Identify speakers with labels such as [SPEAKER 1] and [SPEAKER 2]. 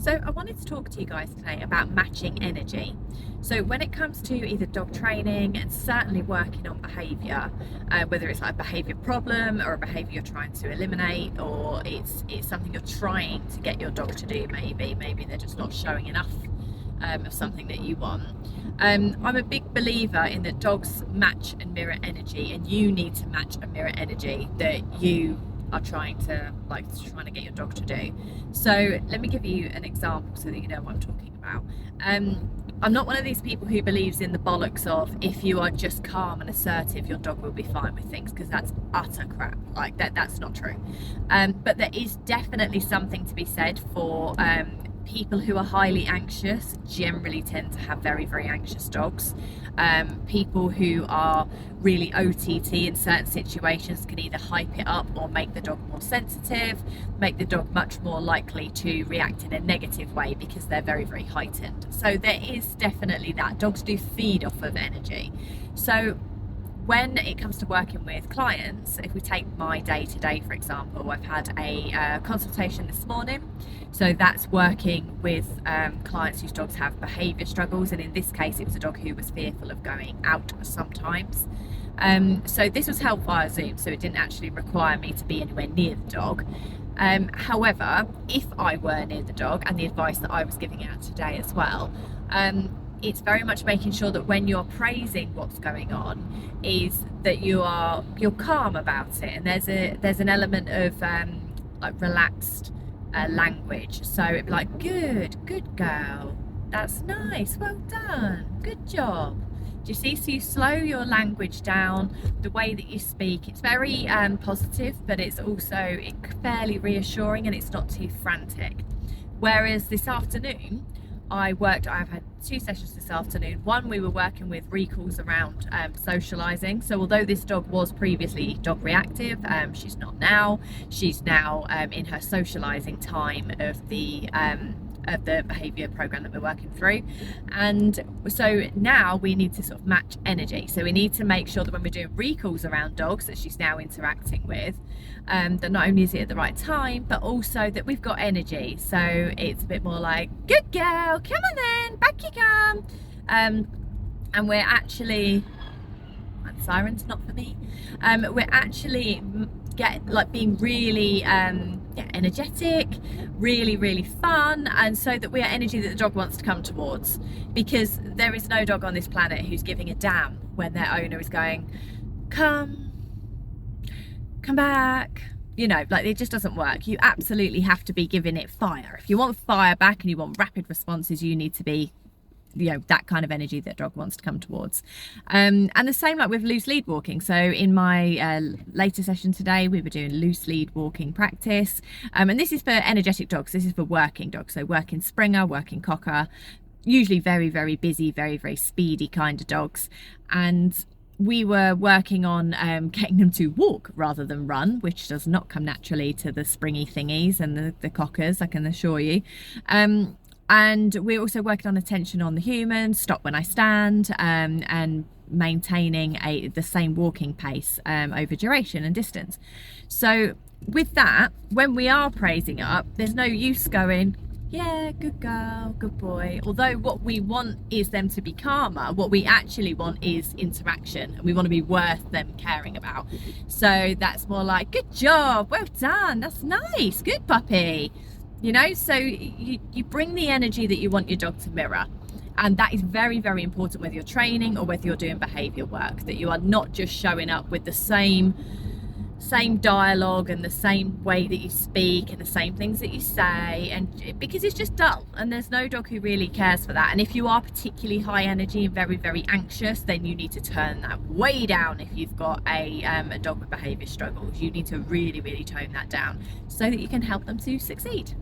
[SPEAKER 1] So I wanted to talk to you guys today about matching energy. So when it comes to either dog training and certainly working on behaviour, whether it's like a behaviour problem or a behaviour you're trying to eliminate, or it's something you're trying to get your dog to do, maybe they're just not showing enough of something that you want. I'm a big believer in that dogs match and mirror energy, and you need to match and mirror energy that you are trying to get your dog to do. So let me give you an example so that you know what I'm talking about. I'm not one of these people who believes in the bollocks of if you are just calm and assertive your dog will be fine with things, because that's utter crap. Like that's not true. But there is definitely something to be said for people who are highly anxious generally tend to have very, very anxious dogs. People who are really OTT in certain situations can either hype it up or make the dog more sensitive, make the dog much more likely to react in a negative way because they're very, very heightened. So there is definitely that. Dogs do feed off of energy. So when it comes to working with clients, if we take my day to day, for example, I've had a consultation this morning. So that's working with clients whose dogs have behaviour struggles. And in this case, it was a dog who was fearful of going out sometimes. So this was held via Zoom, so it didn't actually require me to be anywhere near the dog. However, if I were near the dog, and the advice that I was giving out today as well, it's very much making sure that when you're praising what's going on is that you're calm about it, and there's an element of like relaxed language. So it'd be like, good girl, that's nice, well done, good job. Do you see? So you slow your language down, the way that you speak. It's very positive, but it's also fairly reassuring, and it's not too frantic. Whereas this afternoon I've had 2 sessions this afternoon. One, we were working with recalls around socialising. So although this dog was previously dog reactive, she's not now. She's now in her socialising time of the behaviour program that we're working through. And so now we need to sort of match energy. So we need to make sure that when we're doing recalls around dogs that she's now interacting with, that not only is it at the right time, but also that we've got energy. So it's a bit more like, good girl, come on then, back you come. And we're actually, siren's not for me. We're actually being really energetic, really fun, and so that we are energy that the dog wants to come towards, because there is no dog on this planet who's giving a damn when their owner is going, come back. You know, like, it just doesn't work. You absolutely have to be giving it fire. If you want fire back and you want rapid responses, you need to be, you know, that kind of energy that dog wants to come towards. And the same like with loose lead walking. So in my later session today, we were doing loose lead walking practice, and this is for energetic dogs. This is for working dogs, so working Springer, working Cocker, usually very, very busy, very, very speedy kind of dogs. And we were working on getting them to walk rather than run, which does not come naturally to the springy thingies and the Cockers, I can assure you. And we're also working on attention on the human, stop when I stand, and maintaining the same walking pace over duration and distance. So with that, when we are praising up, there's no use going, yeah, good girl, good boy. Although what we want is them to be calmer, what we actually want is interaction, and we want to be worth them caring about. So that's more like, good job, well done, that's nice, good puppy. You know, so you bring the energy that you want your dog to mirror. And that is very, very important, whether you're training or whether you're doing behaviour work, that you are not just showing up with the same dialogue and the same way that you speak and the same things that you say, and because it's just dull, and there's no dog who really cares for that. And if you are particularly high energy and very, very anxious, then you need to turn that way down. If you've got a dog with behaviour struggles, you need to really, really tone that down so that you can help them to succeed.